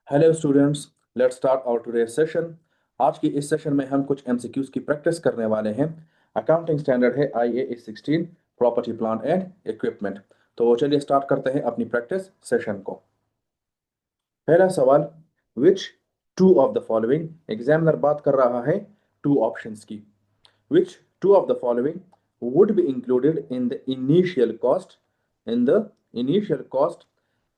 Hello students, let's start our today session. आज की इस सेशन में हम कुछ एमसीक्यूज की प्रैक्टिस करने वाले हैं। अकाउंटिंग स्टैंडर्ड है IAS 16 property plant and equipment. तो चलिए स्टार्ट करते हैं अपनी प्रैक्टिस सेशन को। पहला सवाल, which two of the following, examiner बात कर रहा है टू ऑप्शंस की। Which two of the following would be included in the initial cost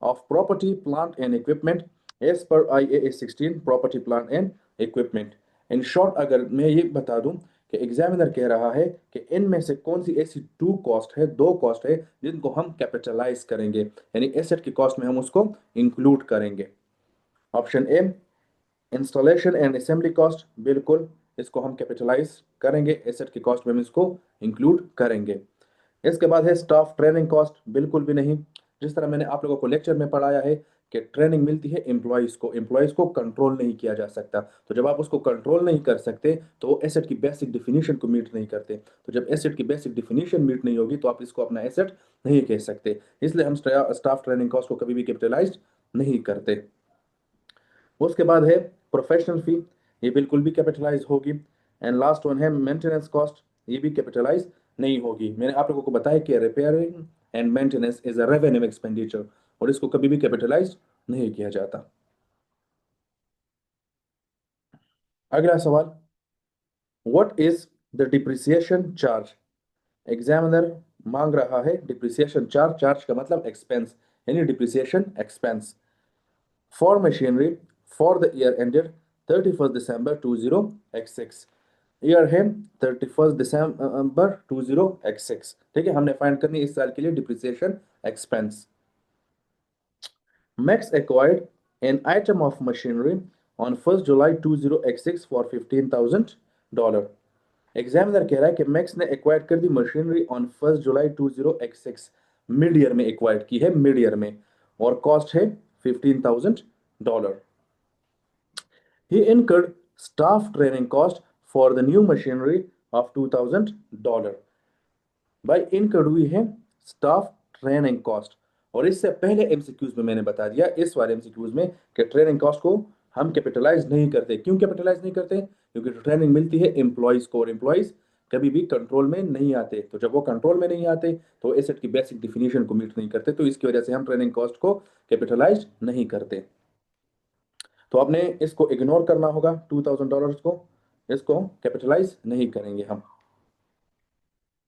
of property, plant and equipment as per IAS 16 property, plant and equipment। In short अगर मैं ये बता दूं कि एग्जामिनर कह रहा है कि इनमें से कौन सी ऐसी टू कॉस्ट है, दो कॉस्ट है जिनको हम कैपिटलाइज करेंगे, यानी एसेट की कॉस्ट में हम उसको इंक्लूड करेंगे। Option A, installation and assembly cost, बिल्कुल इसको हम कैपिटलाइज करेंगे, एसेट की कॉस्ट में हम इसको इंक्लूड करेंगे। इसके बाद है स्टाफ ट्रेनिंग कॉस्ट, बिल्कुल भी नहीं। जिस तरह मैंने आप लोगों को लेक्चर में पढ़ाया है कि ट्रेनिंग मिलती है एम्प्लॉयज को कंट्रोल नहीं किया जा सकता। तो जब आप उसको कंट्रोल नहीं कर सकते तो वो एसेट की बेसिक डिफिनीशन को मीट नहीं करते। तो जब एसेट की बेसिक डिफिनीशन मीट नहीं होगी तो आप इसको अपना एसेट नहीं कह सकते, इसलिए हम स्टाफ ट्रेनिंग कॉस्ट को कभी भी कैपिटलाइज नहीं करते। उसके बाद है प्रोफेशनल फी, ये बिल्कुल भी कैपिटलाइज होगी। एंड लास्ट वन है मेंटेनेंस कॉस्ट, ये भी कैपिटलाइज नहीं होगी। मैंने आप लोगों को बताया कि repairing and maintenance is a revenue expenditure और इसको कभी भी कैपिटलाइज नहीं किया जाता। अगला सवाल, what is the depreciation charge. Examiner मांग रहा है डिप्रिसिएशन चार्ज, चार्ज का मतलब एक्सपेंस, यानी depreciation expense for machinery for the year ended 31st December 20x6। Year है 31st दिसंबर 20x6। ठीक है, हमने फाइंड करनी इस साल के लिए depreciation expense. Max acquired an item of machinery on 1st July 20x6 for $15,000। Examiner कह रहा है कि मैक्स ने एक्वायर्ड कर दी machinery on 1st July 20x6, mid year में एक्वायर्ड की है, मिड ईयर में, और कॉस्ट है $15,000। He incurred staff training cost for the new machinery of $2,000। भाई incurred हुई है staff training cost, और इससे पहले एमसीक्यूज में मैंने बता दिया इस वाले एमसीक्यूज में कि ट्रेनिंग कॉस्ट को हम कैपिटलाइज नहीं करते। क्यों कैपिटलाइज नहीं करते? क्योंकि ट्रेनिंग मिलती है एम्प्लॉयज को और एम्प्लॉयज कभी भी कंट्रोल में नहीं आते। तो जब वो कंट्रोल में नहीं आते तो एसेट की बेसिक डिफिनीशन को मीट नहीं करते, तो इसकी वजह से हम ट्रेनिंग कॉस्ट को कैपिटलाइज नहीं करते। तो आपने इसको इग्नोर करना होगा, $2,000 को, इसको कैपिटलाइज नहीं करेंगे हम।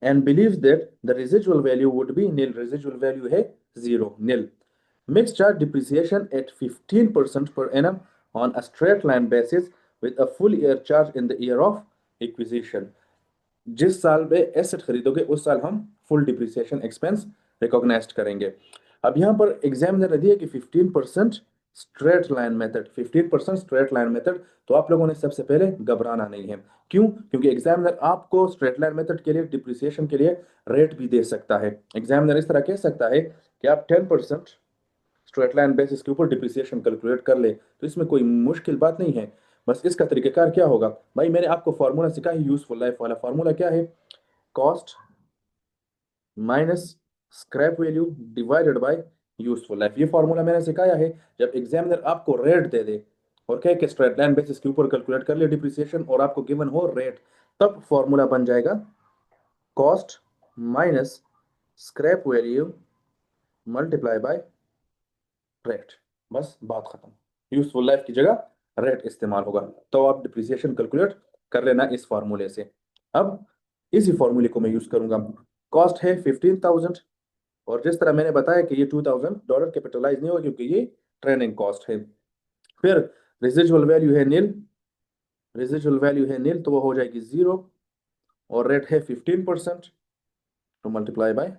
And believe that the residual value would be nil, residual value है zero, nil. Max charge depreciation at 15% per annum on a straight line basis with a full year charge in the year of acquisition। जिस साल में asset खरीदोगे उस साल हम full depreciation expense recognise करेंगे। अब यहां पर एग्जामिनर ने दिया कि 15% straight line method, 15% straight line method. तो आप लोगों ने सबसे पहले घबराना नहीं है। क्यों? क्योंकि एग्जामिनर आपको स्ट्रेट लाइन मेथड के लिए, डिप्रिसिएशन के लिए रेट भी दे सकता है। एग्जामिनर इस तरह कह सकता है कि आप 10% स्ट्रेट लाइन बेसिस के ऊपर डिप्रिसिएशन कैलकुलेट कर ले, तो इसमें कोई मुश्किल बात नहीं है। बस इसका तरीकेकार क्या होगा भाई, मैंने आपको फॉर्मूला सिखाया है, यूजफुल लाइफ वाला फॉर्मूला क्या है? Cost minus scrap value divided by useful life. ये फॉर्मूला मैंने सिखाया है। जब एग्जामिनर आपको रेट दे दे और कहे कि स्ट्रेट लाइन बेसिस के ऊपर कैलकुलेट कर ले डिप्रिसिएशन और आपको गिवन हो रेट, तब फॉर्मूला बन जाएगा cost minus scrap value multiply by rate. बस बात खत्म। यूजफुल लाइफ की जगह रेट इस्तेमाल होगा, तो आप डिप्रिसिएशन कैलकुलेट कर लेना इस फॉर्मूले से। अब इसी फॉर्मूले को मैं यूज करूंगा। कॉस्ट है 15,000, और जिस तरह मैंने बताया कि ये $2,000 कैपिटलाइज नहीं होगा क्योंकि ये ट्रेनिंग कॉस्ट है। फिर रेजिजुअल वैल्यू है नील, रेजिजुअल वैल्यू है नील, तो वो हो जाएगी जीरो, और रेट है 15%, तो multiply by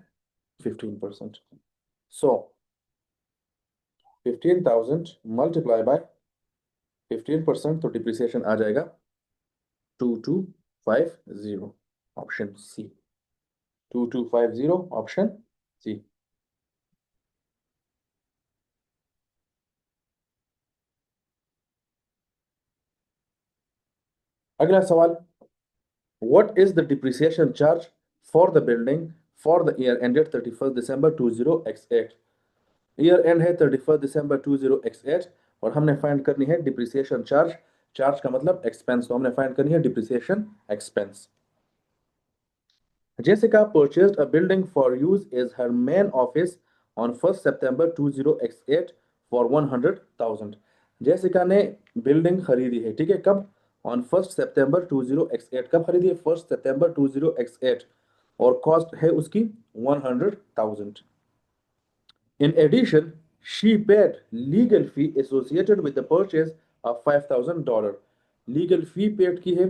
15%। So 15,000 multiply by 15%, तो डिप्रिसिएशन आ जाएगा 2250, ऑप्शन सी, 2250 ऑप्शन सी। अगला सवाल, what is the depreciation charge for the building for the year ended 31st December 20x8। Year end है 31st December 20x8, और हमने find करनी है depreciation charge. Charge का मतलब एक्सपेंस, तो हमने फाइंड करनी है depreciation expense. Jessica purchased a building for use as her main office on 1st September 20x8 for 100,000। Jessica ने बिल्डिंग खरीदी है, ठीक है, कब? ऑन 1st September 20x8, कब खरीदी है? 1st September 20x8, और कॉस्ट है उसकी 100,000। In addition, she paid legal fee associated with the purchase of $5,000। Legal fee paid की है,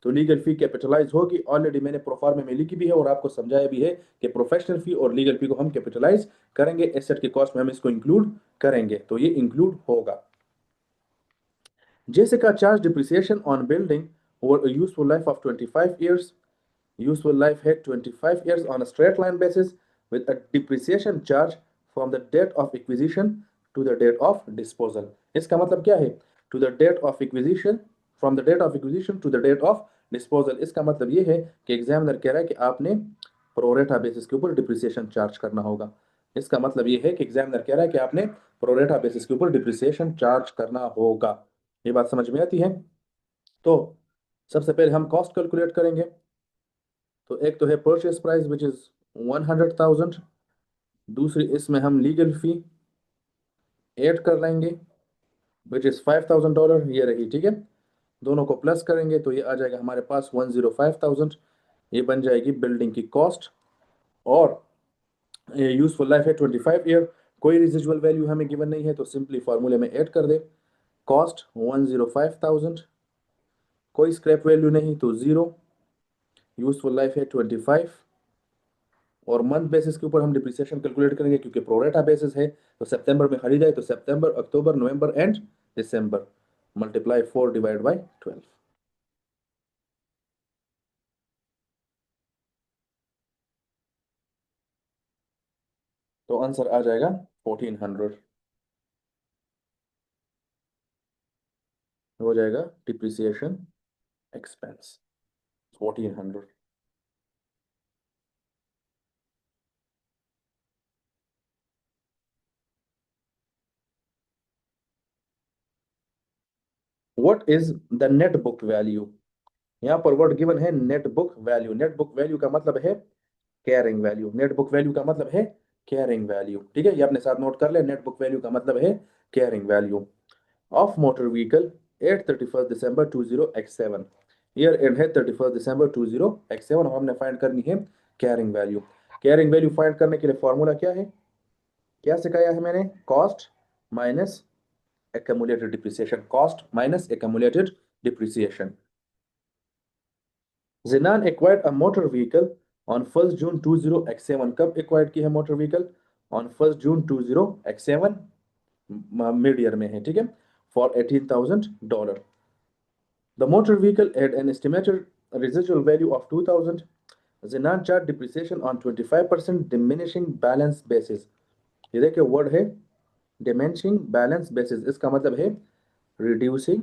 तो लीगल फी कैपिटलाइज होगी। ऑलरेडी मैंने प्रोफार्मा में लिखी भी है और आपको समझाया भी है कि प्रोफेशनल फी और लीगल फी को हम कैपिटलाइज करेंगे, एसेट की कॉस्ट में हम इसको इंक्लूड करेंगे, तो ये इंक्लूड होगा। Jessica charged depreciation on building over a useful life of 25 years. Useful life है 25 years on a straight line basis with a depreciation charge from the date of acquisition to the date of disposal। इसका मतलब क्या है? To the date of acquisition, from the date of acquisition to the date of disposal। इसका मतलब ये है कि examiner कह रहा है कि आपने प्रोरेटा बेसिस के ऊपर डिप्रिसिएशन चार्ज करना होगा। इसका मतलब ये है कि एग्जामिनर कह रहा है कि आपने प्रोरेटा बेसिस के ऊपर डिप्रिसिएशन चार्ज करना होगा। ये बात समझ में आती है? तो सबसे पहले हम कॉस्ट कैलकुलेट करेंगे। तो एक तो है परचेस प्राइस विच इज 100,000, दूसरी इसमें हम लीगल फी ऐड कर लेंगे विच इज $5,000, ये रही, ठीक है। दोनों को प्लस करेंगे तो ये आ जाएगा हमारे पास 105,000। ये बन जाएगी बिल्डिंग की कॉस्ट, और ये यूजफुल लाइफ है 25 ईयर। कोई रिजिजुअल वैल्यू हमें गिवन नहीं है, तो सिंपली फॉर्मूले में ऐड कर दे। कॉस्ट 105,000, कोई स्क्रैप वैल्यू नहीं तो जीरो, यूजफुल लाइफ है 25, और मंथ बेसिस के ऊपर हम डिप्रिसिएशन कैलकुलेट करेंगे क्योंकि प्रोरेटा बेसिस है। तो सितंबर में खरीदा है तो सितंबर, अक्टूबर, नवंबर एंड दिसंबर, मल्टीप्लाई 4 डिवाइड बाय 12। तो आंसर आ जाएगा 1400, हो जाएगा depreciation expense 1400। What is the net book value? यहाँ पर वर्ड गिवन है net book value. Net book value का मतलब है carrying value. Net book value का मतलब है कैरिंग वैल्यू, ठीक है, ये अपने साथ नोट कर ले। नेट बुक वैल्यू का मतलब है carrying value of motor vehicle eight 31 December 20x7। Year end है 31 दिसंबर 20x7, और हमने फाइंड करनी है carrying value. Carrying value find करने के लिए फॉर्मूला क्या है, क्या सिखाया है मैंने? Cost minus accumulated depreciation, cost minus accumulated depreciation। Zinan acquired a motor vehicle on 1st June 20x7। कब acquired की है motor vehicle? On 1st June 20x7, mid year में है, ठीक है, for $18,000। The motor vehicle had an estimated residual value of 2,000। Zinan charged depreciation on 25% diminishing balance basis। ये देखिए word है diminishing balance basis, इसका मतलब है रिड्यूसिंग।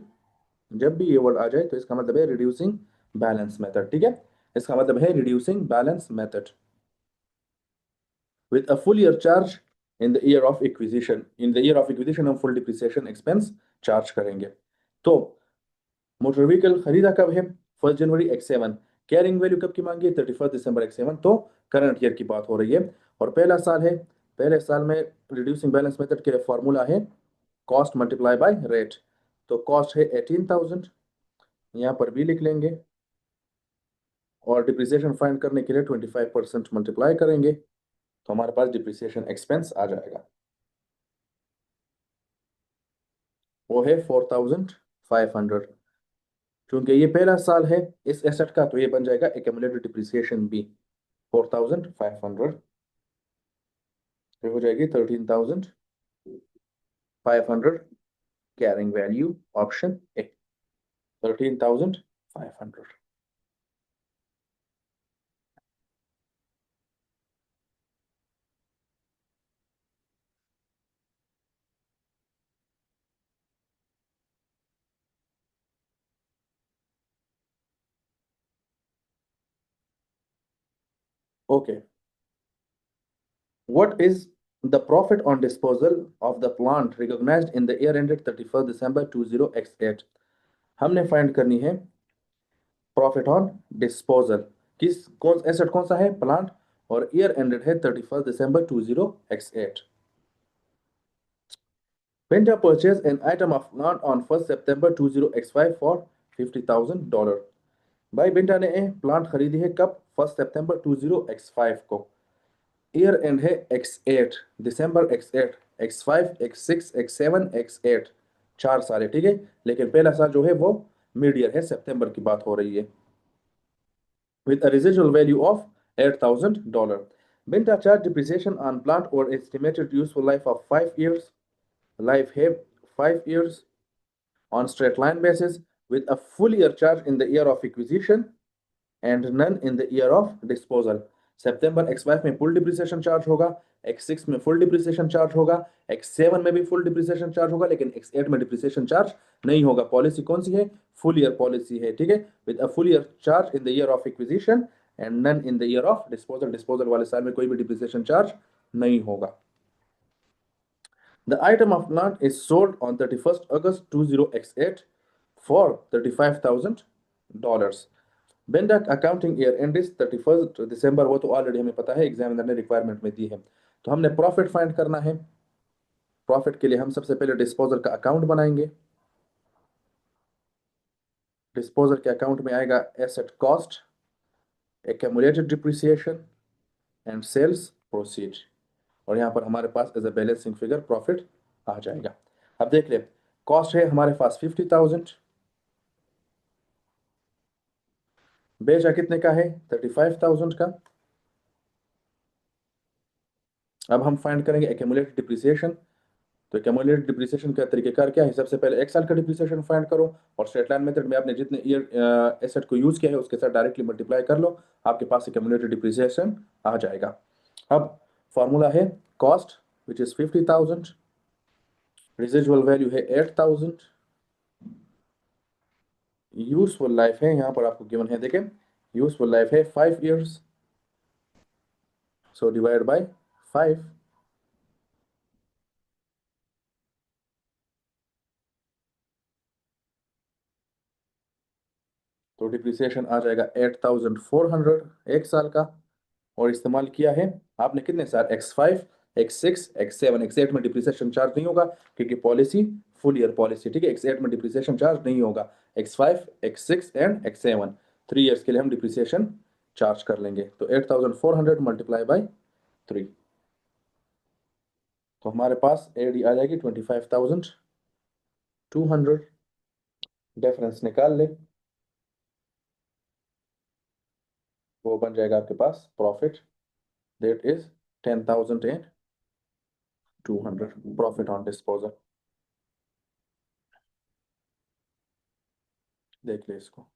जब भी ये वर्ड आ जाए तो इसका मतलब है रिड्यूसिंग बैलेंस मेथड, ठीक है, इसका मतलब है reducing balance method with a full year charge in the year of acquisition. In the year of acquisition हम फुल डिप्रिसिएशन एक्सपेंस चार्ज करेंगे। तो मोटर व्हीकल खरीदा कब है? 1st जनवरी x7। कैरिंग वैल्यू कब की मांगी है? 31 दिसंबर x7, तो करंट ईयर की बात हो रही है, और पहला साल है। पहले साल में रिड्यूसिंग बैलेंस मेथड के लिए फॉर्मूला है कॉस्ट मल्टीप्लाई बाय रेट। तो कॉस्ट है 18,000, यहाँ पर भी लिख लेंगे, और डिप्रिसिएशन फाइंड करने के लिए 25% मल्टीप्लाई करेंगे, तो हमारे पास डिप्रिसिएशन एक्सपेंस आ जाएगा, वो है 4,500। क्योंकि ये पहला साल है इस एसेट का, तो ये बन जाएगा एक्यूमुलेटेड डिप्रिसिएशन भी 4,500, फिर हो जाएगी 13,500 carrying value, option A 13,500। Okay, what is The profit on disposal of the plant recognized in the year ended 31st December 20x8. हमने फाइंड करनी है प्रॉफिट ऑन डिस्पोजल किस कौन एसेट कौन सा है प्लांट और ईयर एंडेड है 31st December 20x8. Penta purchased an item of plant on 1st September 20x5 for $50,000. भाई बिंटा ने प्लांट खरीदी है कब 1st September 20x5 को. ईयर एंड है x8 दिसंबर x8 x5 x6 x7 x8 चार साल है ठीक है लेकिन पहला साल जो है वो मिड ईयर है सितंबर की बात हो रही है with a residual value of $8,000. Binta charged depreciation on plant or estimated useful life of 5 years. Life have 5 years on straight line basis with a full year charge in the year of acquisition and none in the year of disposal. September x5 में full depreciation charge होगा x6 में full depreciation charge होगा x7 में भी full depreciation charge होगा लेकिन x8 में depreciation charge नहीं होगा पॉलिसी कौन सी है फुल ईयर पॉलिसी है ठीक है with a full year charge in the year of acquisition and none in the year of disposal disposal वाले साल में कोई भी डिप्रिसिएशन चार्ज नहीं होगा. The item of plant is sold on 31st August 20x8 for $35,000. Bendak accounting year end is 31st December वो तो already हमें पता है एग्जामिनर ने रिक्वायरमेंट में दी है तो हमने प्रॉफिट फाइंड करना है. प्रॉफिट के लिए हम सबसे पहले डिस्पोजल का अकाउंट बनाएंगे. डिस्पोजल के अकाउंट में आएगा asset cost accumulated depreciation and sales proceed और यहाँ पर हमारे पास as a balancing figure profit आ जाएगा. अब देख ले कॉस्ट है हमारे पास 50,000 बेचा कितने का है 35,000 का. अब हम फाइंड करेंगे एक्यूमुलेटेड डिप्रिसिएशन तो एक्यूमुलेटेड डिप्रिसिएशन का तरीकेकार क्या है सबसे पहले एक साल का डिप्रिसिएशन फाइंड करो और स्ट्रेट लाइन मेथड में आपने जितने ईयर एसेट को यूज किया है उसके साथ डायरेक्टली मल्टीप्लाई कर लो आपके पास एक्यूमुलेटेड डिप्रिसिएशन आ जाएगा. अब फॉर्मूला है cost which is 50,000 residual value है 8,000 यूजफुल लाइफ है यहाँ पर आपको गिवन है देखें यूजफुल लाइफ है 5 years सो डिवाइड बाय 5 तो डिप्रिसिएशन आ जाएगा 8,400 एक साल का और इस्तेमाल किया है आपने कितने साल x5 x6 x7 x8 में डिप्रिसिएशन चार्ज नहीं होगा क्योंकि पॉलिसी फुल ईयर पॉलिसी ठीक है x8 में डिप्रिसिएशन चार्ज नहीं होगा x5 x6 and x7 3 years के लिए हम डिप्रिसिएशन चार्ज कर लेंगे तो 8,400 मल्टीप्लाई बाय 3 तो हमारे पास एडी आ जाएगी 25,200 डिफरेंस निकाल ले वो बन जाएगा आपके पास profit that is 10,200 profit on disposal. देख ले इसको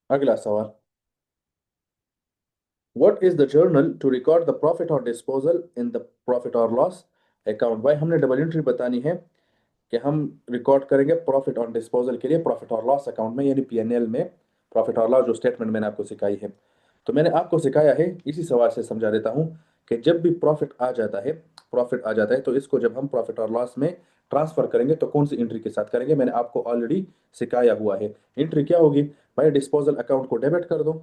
अगला सवाल What is the journal to record the profit or disposal in the profit or loss account? भाई हमने डबल एंट्री बतानी है कि हम रिकॉर्ड करेंगे प्रॉफिट ऑन डिस्पोजल के लिए प्रॉफिट और लॉस अकाउंट में यानी पीएनएल में प्रॉफिट और लॉस जो स्टेटमेंट मैंने आपको सिखाई है तो मैंने आपको सिखाया है इसी सवाल से समझा देता हूं कि जब भी प्रॉफिट आ जाता है तो इसको जब हम प्रॉफिट और लॉस में ट्रांसफर करेंगे तो कौन सी एंट्री के साथ करेंगे मैंने आपको ऑलरेडी सिखाया हुआ है. एंट्री क्या होगी भाई डिस्पोजल अकाउंट को डेबिट कर दो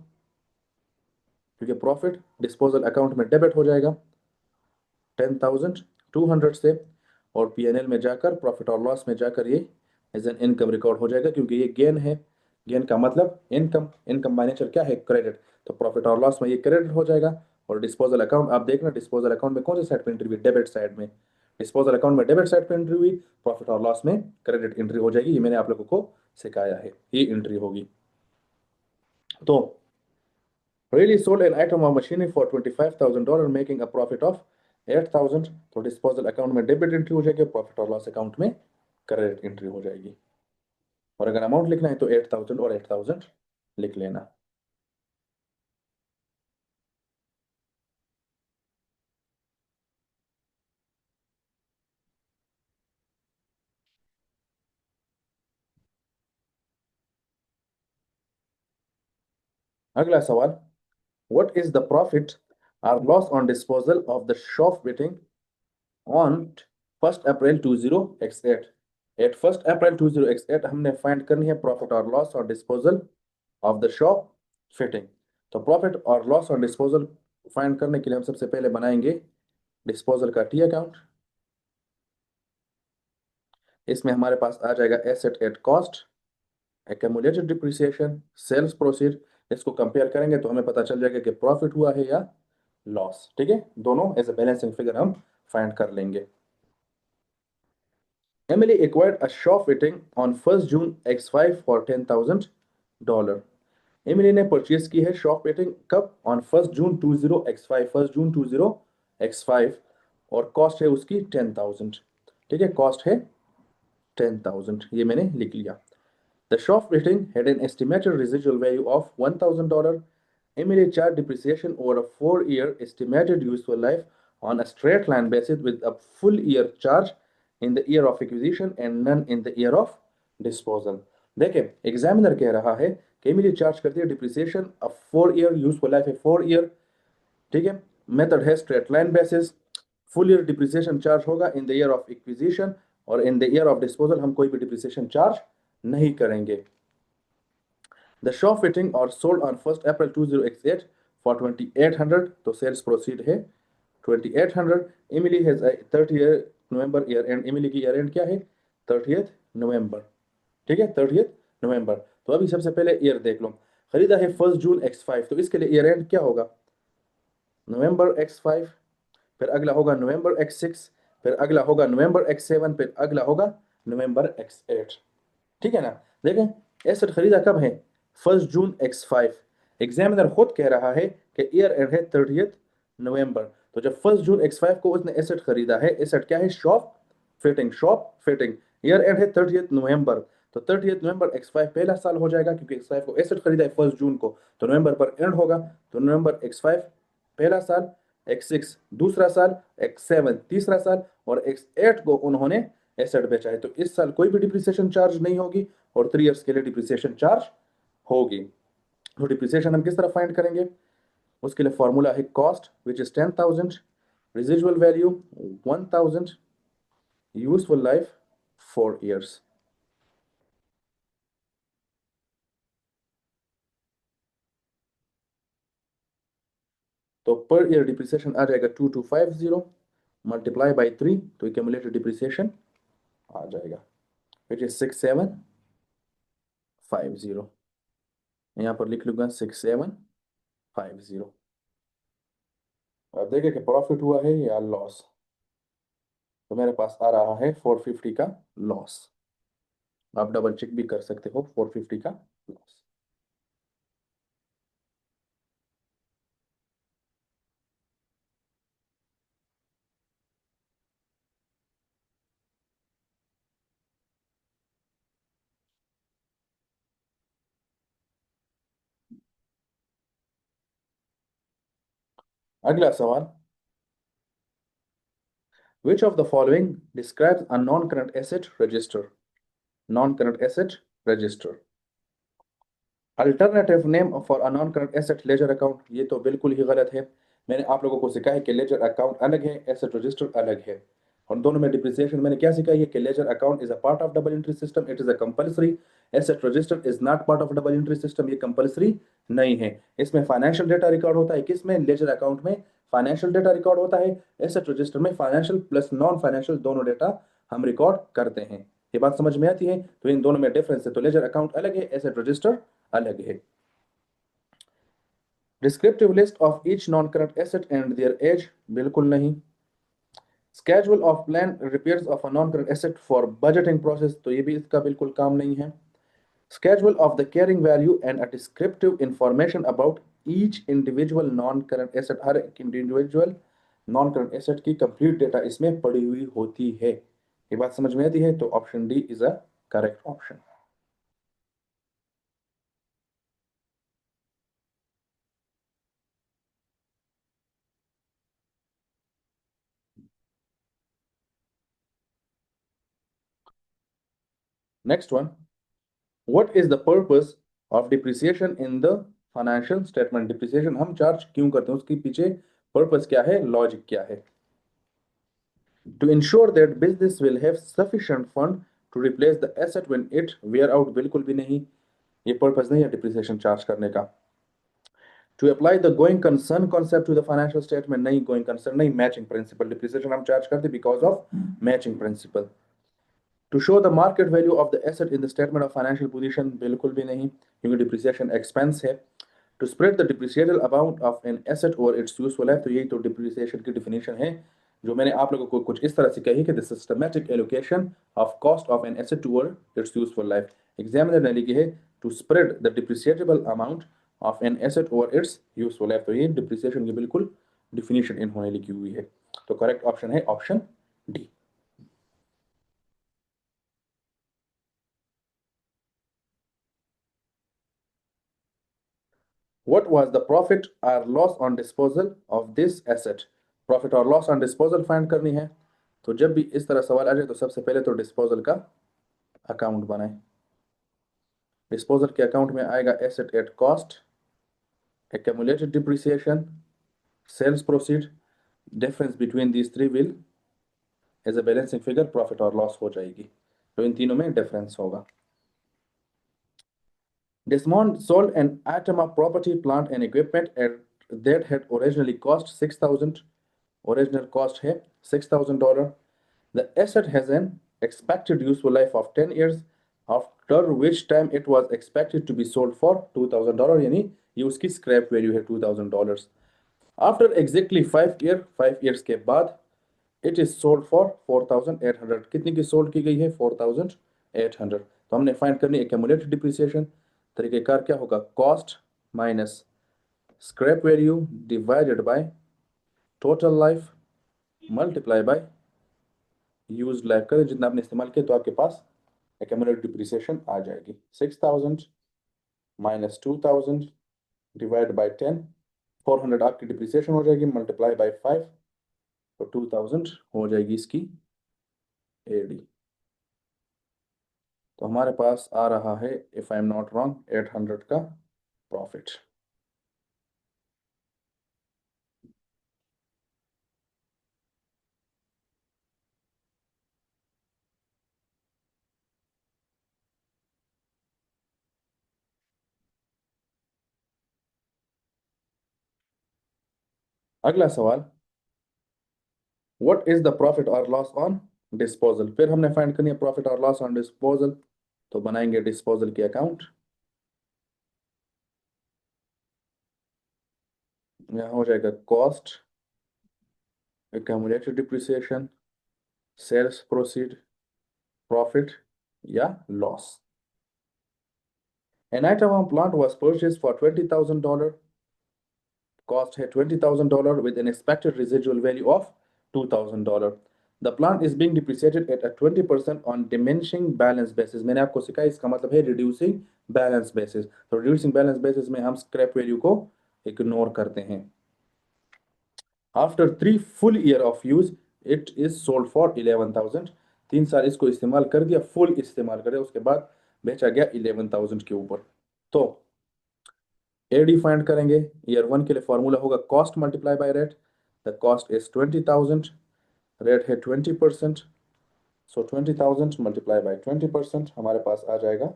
क्योंकि प्रॉफिट डिस्पोजल अकाउंट में डेबिट हो जाएगा 10,200 से और पीएनएल में जाकर प्रॉफिट और लॉस में जाकर ये एज एन इनकम रिकॉर्ड हो जाएगा क्योंकि ये गेन है. गेन का मतलब इनकम इनकम बाय नेचर क्या है क्रेडिट तो प्रॉफिट और लॉस में ये क्रेडिट हो जाएगा और डिस्पोजल अकाउंट आप देखना डिस्पोजल अकाउंट में कौन सी साइड पे एंट्री हुई डेबिट साइड में डिस्पोजल अकाउंट में डेबिट साइड पे एंट्री हुई प्रॉफिट और लॉस में क्रेडिट एंट्री हो जाएगी. ये मैंने आप लोगों को सिखाया है ये एंट्री होगी. तो really sold an item of machinery for $25,000 making a profit of 8,000 तो डिस्पोजल अकाउंट में डेबिट एंट्री हो जाएगी प्रॉफिट और लॉस अकाउंट में क्रेडिट एंट्री हो जाएगी. और अगर अमाउंट लिखना है तो 8,000 और 8,000 लिख लेना। अगला सवाल, व्हाट इज द प्रॉफिट और loss on disposal of the shop fitting on 1 April 20x8? At 1 April 20x8 हमने फाइंड करनी है प्रॉफिट और लॉस और disposal of the shop fitting. तो प्रॉफिट और लॉस और डिस्पोजल फाइंड करने के लिए हम सबसे पहले बनाएंगे डिस्पोजल का टी अकाउंट। इसमें हमारे पास आ जाएगा asset at cost, accumulated depreciation, sales proceed. इसको कंपेयर करेंगे तो हमें पता चल जाएगा कि प्रॉफिट हुआ है या लॉस। ठीक है, दोनों एज ए बैलेंसिंग फिगर हम फाइंड कर लेंगे। Emily acquired a shop fitting on 1st June X5 for $10,000। Emily ने परचेज की है शॉप फिटिंग कब? On 1 June 20x5, 1 June 20x5, और कॉस्ट है उसकी 10,000। ठीक है, कॉस्ट है 10,000, ये मैंने लिख लिया। The shop fitting had an estimated residual value of $1,000. Emily charged depreciation over a 4-year estimated useful life on a straight line basis with a full year charge in the year of acquisition and none in the year of disposal। देखें, examiner कह रहा है कि Emily charge करती है depreciation, अब 4 year useful life है 4 year. ठीक है, मेथड है straight line basis, full year depreciation charge होगा in the year of acquisition, और in the year of disposal हम कोई भी डिप्रिसिएशन चार्ज नहीं करेंगे। The shop fitting or sold on 1st April 20x8 for 2,800, तो सेल्स प्रोसीड है 2,800। Emily has 30 November year and, Emily की ईयर एंड क्या है? 30 नवंबर। ठीक है, 30 नवंबर। तो अभी सबसे पहले ईयर देख लो, खरीदा है 1 जून X5, तो इसके लिए ईयर एंड क्या होगा? नवंबर X5, फिर अगला होगा नवंबर X6, फिर अगला होगा नवंबर X7, फिर अगला होगा नवंबर X8। ठीक है ना? देखें, एसेट खरीदा कब है? 1 जून X5। एग्जामिनर खुद कह रहा है कि ईयर एंड है 30 नवंबर। तो जब 1 जून X5 को उसने एसेट खरीदा है, एसेट क्या है? Shop fitting, shop fitting. Year end है 30 नवंबर, तो 30 नवंबर X5 पहला साल हो जाएगा, क्योंकि X5 को एसेट खरीदा है 1 जून को, तो नवंबर पर एंड होगा, तो नवंबर X5 पहला साल, X6 दूसरा साल, X7 तीसरा साल, और X8 को उन्होंने एसेट बेचा है, तो इस साल कोई भी डिप्रिसिएशन चार्ज नहीं होगी और 3 इयर्स के लिए डिप्रिसिएशन चार्ज होगी। तो डिप्रिसिएशन हम किस तरह फाइंड करेंगे? उसके लिए फॉर्मूला है cost which is 10,000, residual value 1,000, useful life 4 years. तो पर ईयर डिप्रिसिएशन आ जाएगा 2250 मल्टीप्लाई बाई 3, तो एक्यूमुलेटेड डिप्रिसिएशन आ जाएगा विच इज 6750। यहाँ पर लिख लूंगा 6750। अब देखें कि प्रॉफिट हुआ है या लॉस। तो मेरे पास आ रहा है 450 का लॉस। आप डबल चेक भी कर सकते हो 450 का लॉस। अगला सवाल, which of the following describes a non-current asset register? Non-current asset register, alternative name for a non current asset ledger account, ये तो बिल्कुल ही गलत है। मैंने आप लोगों को सिखाया कि लेजर अकाउंट अलग है, एसेट रजिस्टर अलग है, और दोनों में डिप्रिसिएशन मैंने क्या सिखाई है कि ledger account is a part of double entry system, it is a compulsory. Asset register is not part of double entry system, ये कंपल्सरी नहीं है। इसमें फाइनेंशियल डेटा रिकॉर्ड होता है, किसमें? लेजर अकाउंट में फाइनेंशियल डेटा रिकॉर्ड होता है, एसेट रजिस्टर में फाइनेंशियल प्लस नॉन फाइनेंशियल दोनों डेटा हम रिकॉर्ड करते हैं। ये बात समझ में आती है? तो इन दोनों में डिफरेंस है, तो लेजर अकाउंट अलग है, एसेट रजिस्टर अलग है। Descriptive list of each non current asset and their age, बिल्कुल नहीं। Schedule of plan repairs of a non current asset for budgeting process, तो ये भी इसका बिल्कुल काम नहीं है। Schedule of the carrying value and a descriptive information about each individual non current asset, हर एक इंडिविजुअल नॉन करंट एसेट की कंप्लीट डेटा इसमें पड़ी हुई होती है। ये बात समझ में आती है? तो option D is a correct option. Next one, what is the purpose of depreciation in the financial statement? Depreciation हम चार्ज क्यों करते हैं, उसके पीछे पर्पस क्या है, लॉजिक क्या है? To ensure that business will have sufficient fund to replace the asset when it wear out, बिल्कुल भी नहीं, ये पर्पस नहीं है डिप्रिसिएशन चार्ज करने का। To apply the going concern concept to the financial statement, नहीं, going concern नहीं, matching principle, डिप्रिसिएशन हम चार्ज करते because of matching principle। To show the market value of the asset in the statement of financial position, बिल्कुल भी नहीं, क्योंकि depreciation expense है। To spread the depreciable amount of an asset over its useful life, तो यही तो depreciation की definition है जो मैंने आप लोगों को कुछ इस तरह से कही कि the systematic allocation of cost of an asset toward its useful life. Examiner ने लिखी है to spread the depreciable amount of an asset over its useful life, तो ये डिप्रिसिएशन की बिल्कुल डिफिनेशन इन्होंने लिखी हुई है। तो करेक्ट ऑप्शन है option D. What was the profit or loss on disposal of this asset? Profit और लॉस ऑन डिस्पोजल फाइंड करनी है। तो जब भी इस तरह सवाल आ जाए तो सबसे पहले तो डिस्पोजल का अकाउंट बनाएं। डिस्पोजल के अकाउंट में आएगा asset at cost, accumulated depreciation, sales proceed, difference between these three will as a balancing figure profit और लॉस हो जाएगी। तो इन तीनों में डिफरेंस होगा। Desmond sold an item of property, plant and equipment that had originally cost 6,000. Original cost है $6,000. The asset has an expected useful life of 10 years, after which time it was expected to be sold for $2,000, यानी ये उसकी scrap value है $2,000. After exactly 5 years के बाद it is sold for 4,800. कितनी की sold की गई है? 4,800। तो हमने फाइंड करनी एक्यूमुलेटेड डिप्रिसिएशन। तरीकेकार क्या होगा? Cost minus scrap value divided by total life multiply by used life. करें जितना आपने इस्तेमाल किया तो आपके पास एक्यूमुलेटेड डिप्रिसिएशन आ जाएगी। 6,000 माइनस 2,000 डिवाइड बाय 10, 400 आपकी डिप्रिसिएशन हो जाएगी, मल्टीप्लाई बाय 5, तो 2,000 हो जाएगी इसकी एडी। तो हमारे पास आ रहा है, if I am not wrong, 800 का प्रॉफिट। अगला सवाल, व्हाट इज द प्रॉफिट और लॉस ऑन डिस्पोजल? फिर हमने फाइंड करनी है प्रॉफिट और लॉस ऑन डिस्पोजल। तो बनाएंगे डिस्पोजल के अकाउंट। यहाँ हो जाएगा cost, accumulated depreciation, sales proceed, profit या loss. An item on plant was purchased for $20,000. Cost है $20,000 with an expected residual value of $2,000. The plant is being depreciated at a 20% on diminishing balance basis. मैंने आपको सिखाया, इसका मतलब है reducing balance basis। तो reducing balance basis में हम scrap value को ignore करते हैं। After 3 full year of use, it is sold for 11,000. 3 साल इसको इस्तेमाल कर दिया, फुल इस्तेमाल कर दिया, उसके बाद बेचा गया 11,000 के ऊपर। तो एडी फाइंड करेंगे। ईयर 1 के लिए फॉर्मूला होगा cost multiply by rate. The cost is 20,000, rate है 20%, सो 20,000 मल्टीप्लाई बाय 20%, हमारे पास आ जाएगा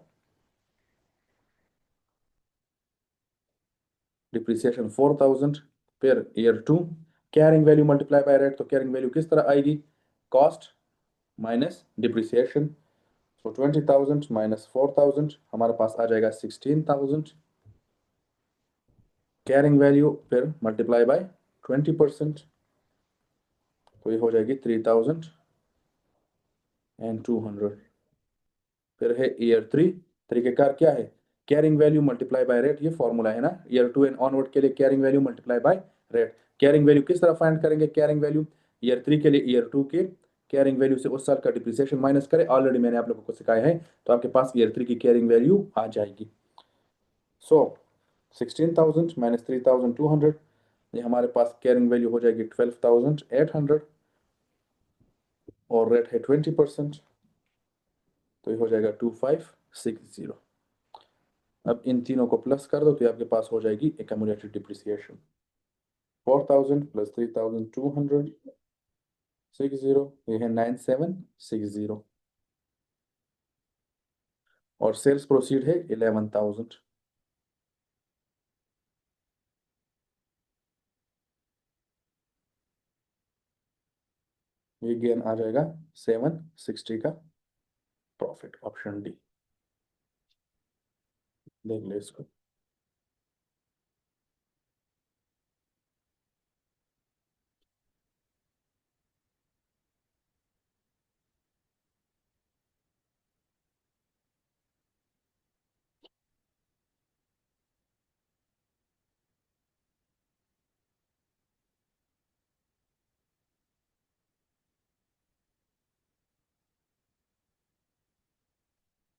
डिप्रिसिएशन 4,000। फिर year 2 carrying value multiply by rate. तो कैरिंग वैल्यू किस तरह आएगी? कॉस्ट माइनस डिप्रिसिएशन, सो 20,000 माइनस 4,000, हमारे पास आ जाएगा 16,000। कैरिंग वैल्यू फिर मल्टीप्लाई बाय 20%, तो ये हो जाएगी 3,200। फिर है ईयर 3। तरीकेकार क्या है? Carrying value multiply by rate, ये फॉर्मूला है ना। ईयर 2 एंड ऑनवर्ड के लिए carrying value multiply by rate. Carrying value किस तरह फाइंड करेंगे? कैरिंग वैल्यू ईयर 3 के लिए ईयर 2 के कैरिंग वैल्यू से उस साल का डिप्रिसिएशन माइनस करें। ऑलरेडी मैंने आप लोगों को सिखाया है, तो आपके पास ईयर 3 की कैरिंग वैल्यू आ जाएगी। सो 16,000 माइनस 3,200, ये हमारे पास कैरिंग वैल्यू हो जाएगी 12,800 और रेट है 20%। तो ये हो जाएगा 2560। अब इन तीनों को प्लस कर दो तो ये आपके पास हो जाएगी एक्यूमुलेटेड डिप्रिसिएशन 4000 प्लस 3200 ये है 9760 और सेल्स प्रोसीड है 11000। ये गेन आ जाएगा 760 का प्रॉफिट, ऑप्शन डी। देख ले इसको।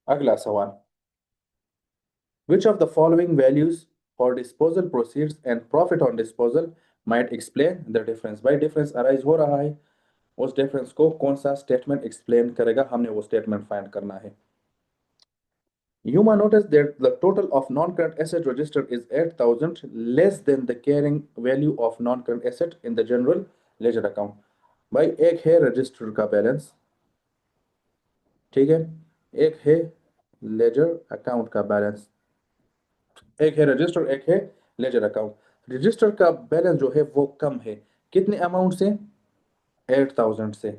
अगला सवाल, which of the following values for disposal proceeds and profit on disposal might explain the difference? भाई डिफरेंस अराइज हो रहा है, उस डिफरेंस को कौन सा स्टेटमेंट एक्सप्लेन करेगा, हमने वो स्टेटमेंट फाइंड करना है। You might notice that the total of non-current asset registered is 8,000 less than the carrying value of non-current asset in the general ledger account. भाई एक है रजिस्टर का बैलेंस, ठीक है, एक है लेजर अकाउंट का बैलेंस, एक है रजिस्टर, एक है लेजर अकाउंट। रजिस्टर का बैलेंस जो है वो कम है, कितने अमाउंट से, 8,000 से।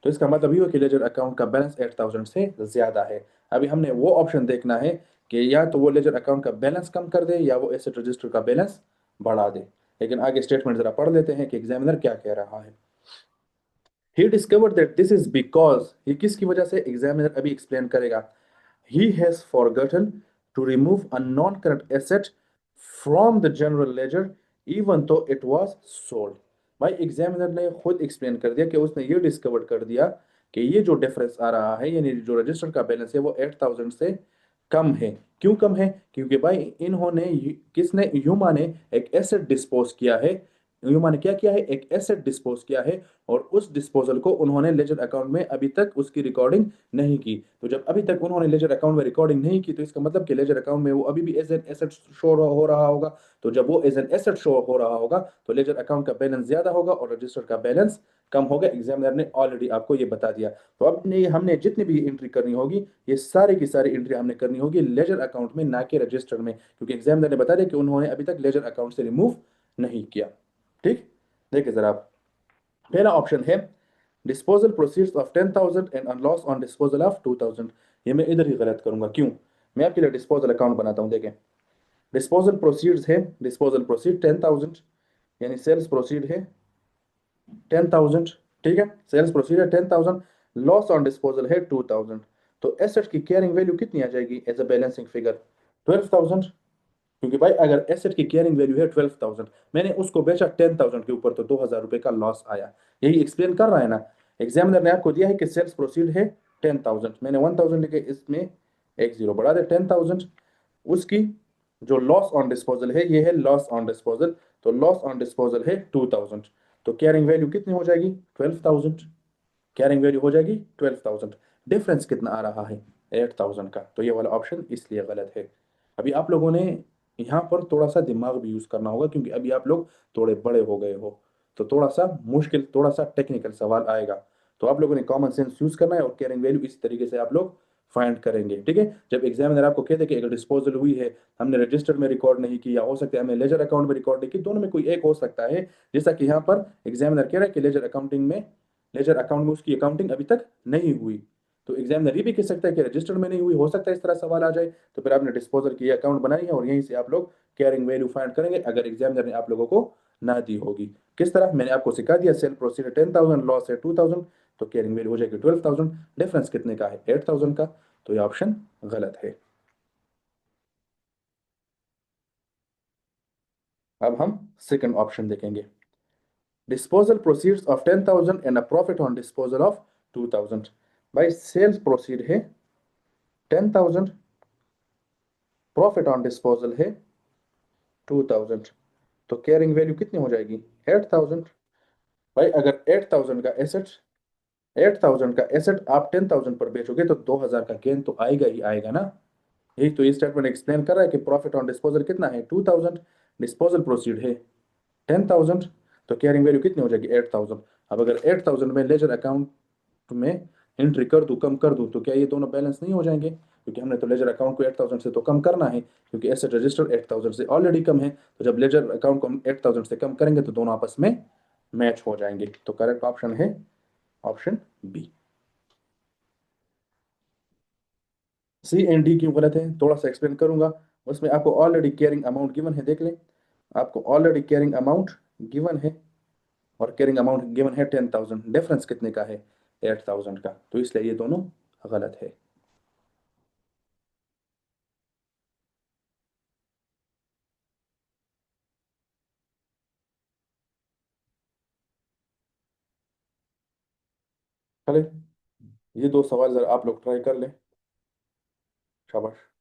तो इसका मतलब ये हो कि लेजर अकाउंट का बैलेंस 8,000 से ज्यादा है। अभी हमने वो ऑप्शन देखना है कि या तो वो लेजर अकाउंट का बैलेंस कम कर दे या वो एसेट रजिस्टर का बैलेंस बढ़ा दे। लेकिन आगे स्टेटमेंट जरा पढ़ लेते हैं कि एग्जामिनर क्या कह रहा है। He discovered that this is because, ये किसकी वजह से, एग्जामिनर अभी एक्सप्लेन करेगा। He has forgotten to remove a non-current asset from the general ledger even though it was sold। भाई एग्जामिनर ने खुद एक्सप्लेन कर दिया कि उसने ये डिस्कवर कर दिया कि ये जो डिफरेंस आ रहा है, यानी जो रजिस्टर का बैलेंस है वो 8,000 से कम है। क्यों कम है, क्योंकि भाई इन्होंने, किसने, ह्यूमा ने एक एसेट डिस्पोज किया है। ह्यूमा ने क्या किया है, एक एसेट डिस्पोज किया है और उस डिस्पोजल को उन्होंने लेजर अकाउंट में अभी तक उसकी रिकॉर्डिंग नहीं की। तो जब अभी तक उन्होंने लेजर अकाउंट में रिकॉर्डिंग नहीं की तो इसका मतलब कि लेजर अकाउंट में वो अभी भी एज एन एसेट शो हो रहा होगा। तो जब वो एज एन एसेट शो हो रहा होगा तो लेजर अकाउंट का बैलेंस ज्यादा होगा और रजिस्टर का बैलेंस कम होगा। एग्जामिनर ने ऑलरेडी आपको ये बता दिया। तो अब ने हमने जितनी भी एंट्री करनी होगी, ये सारी की सारी एंट्री हमने करनी होगी लेजर अकाउंट में, ना कि रजिस्टर में, क्योंकि एग्जामिनर ने बता दिया कि उन्होंने अभी तक लेजर अकाउंट से रिमूव नहीं किया। ठीक, देखिए जरा आप। पहला ऑप्शन है disposal proceeds of 10,000 and loss on disposal of 2,000। ये मैं इधर ही गलत करूंगा, क्यों, मैं आपके लिए डिस्पोजल अकाउंट बनाता हूं। देखें, डिस्पोजल प्रोसीड्स है, डिस्पोजल प्रोसीड 10,000, यानी सेल्स प्रोसीड है 10,000, ठीक है, सेल्स प्रोसीड है 10,000, लॉस ऑन डिस्पोजल है 2,000। तो एसेट की कैरिंग वैल्यू कितनी आ जाएगी एज अ बैलेंसिंग फिगर, 12,000। क्योंकि भाई अगर एसेट की कैरिंग वैल्यू है 12,000, मैंने उसको बेचा 10,000 के ऊपर, तो 2,000 रुपए का लॉस आया। यही एक्सप्लेन कर रहा है ना। एग्जामिनर ने आपको दिया है कि सेल्स प्रोसीड है 10,000, मैंने 1,000 लिखे, इसमें एक जीरो बढ़ा दे 10,000। उसकी जो लॉस ऑन डिस्पोजल है ये है लॉस ऑन डिस्पोजल, तो लॉस ऑन डिस्पोजल है 2,000। तो कैरिंग वैल्यू कितनी हो जाएगी, 12,000। कैरिंग वैल्यू हो जाएगी 12,000। डिफरेंस कितना आ रहा है, 8,000 का। तो ये वाला ऑप्शन इसलिए गलत है। अभी आप लोगों ने यहाँ पर थोड़ा सा दिमाग भी यूज करना होगा, क्योंकि अभी आप लोग थोड़े बड़े हो गए हो, तो थोड़ा सा मुश्किल, थोड़ा सा टेक्निकल सवाल आएगा। तो आप लोगों ने कॉमन सेंस यूज करना है और कैरिंग वैल्यू इस तरीके से आप लोग फाइंड करेंगे। ठीक है, जब एग्जामिनर आपको कहते हैं कि अगर डिस्पोजल हुई है, हमने रजिस्टर में रिकॉर्ड नहीं किया, हो सकता है हमें लेजर अकाउंट में रिकॉर्ड नहीं की, दोनों में कोई एक हो सकता है। जैसा कि यहाँ पर एग्जामिनर कह रहा है कि लेजर अकाउंट में उसकी अकाउंटिंग अभी तक नहीं हुई। तो एग्जामिनर ये भी कह सकता है कि रजिस्टर में नहीं हुई, हो सकता है इस तरह सवाल आ जाए। तो फिर आपने डिस्पोजल की अकाउंट बनाई है और यहीं से आप लोग कैरिंग वैल्यू फाइंड करेंगे अगर एग्जामिनर ने आप लोगों को ना दी होगी। किस तरह, मैंने आपको सिखा दिया। सेल प्रोसीड 10,000, लॉस है 2,000, तो कैरिंग वैल्यू हो जाएगी 12,000। डिफरेंस कितने का है, 8,000 का। तो ये ऑप्शन गलत है। अब हम सेकंड ऑप्शन देखेंगे। Disposal proceeds of 10,000 and a profit on disposal of 2,000। भाई सेल्स प्रोसीड है 10,000, प्रॉफिट ऑन डिस्पोजल है 2,000, तो कैरिंग वैल्यू कितनी हो जाएगी, 8,000। भाई अगर 8,000 का एसेट 8000 का एसेट आप 10,000 पर बेचोगे तो 2000 का गेन तो आएगा ही आएगा ना। यही तो ये स्टेटमेंट एक्सप्लेन कर रहा है कि प्रॉफिट ऑन डिस्पोजल कितना है 2000, डिस्पोजल प्रोसीड है 10,000, तो कैरिंग वैल्यू कितनी हो जाएगी 8000। अब अगर 8000 में लेजर अकाउंट में एंट्री कर दूं, कम कर दूं, तो क्या ये दोनों बैलेंस नहीं हो जाएंगे? क्योंकि हमने तो लेजर अकाउंट को 8000 से तो कम करना है, क्योंकि एसेट रजिस्टर 8000 से ऑलरेडी कम है। तो जब लेजर अकाउंट को हम 8000 से कम करेंगे तो दोनों आपस में मैच हो जाएंगे। तो करेक्ट ऑप्शन है option b. C and d क्यों गलत है थोड़ा सा एक्सप्लेन करूंगा। उसमें आपको ऑलरेडी कैरिंग अमाउंट गिवन है, देख लें। आपको ऑलरेडी कैरिंग अमाउंट गिवन है, और कैरिंग अमाउंट गिवन है 10,000, डिफरेंस कितने का है 8,000 का, तो इसलिए ये दोनों गलत है। चले, ये दो सवाल जरा आप लोग ट्राई कर लें। शाबाश।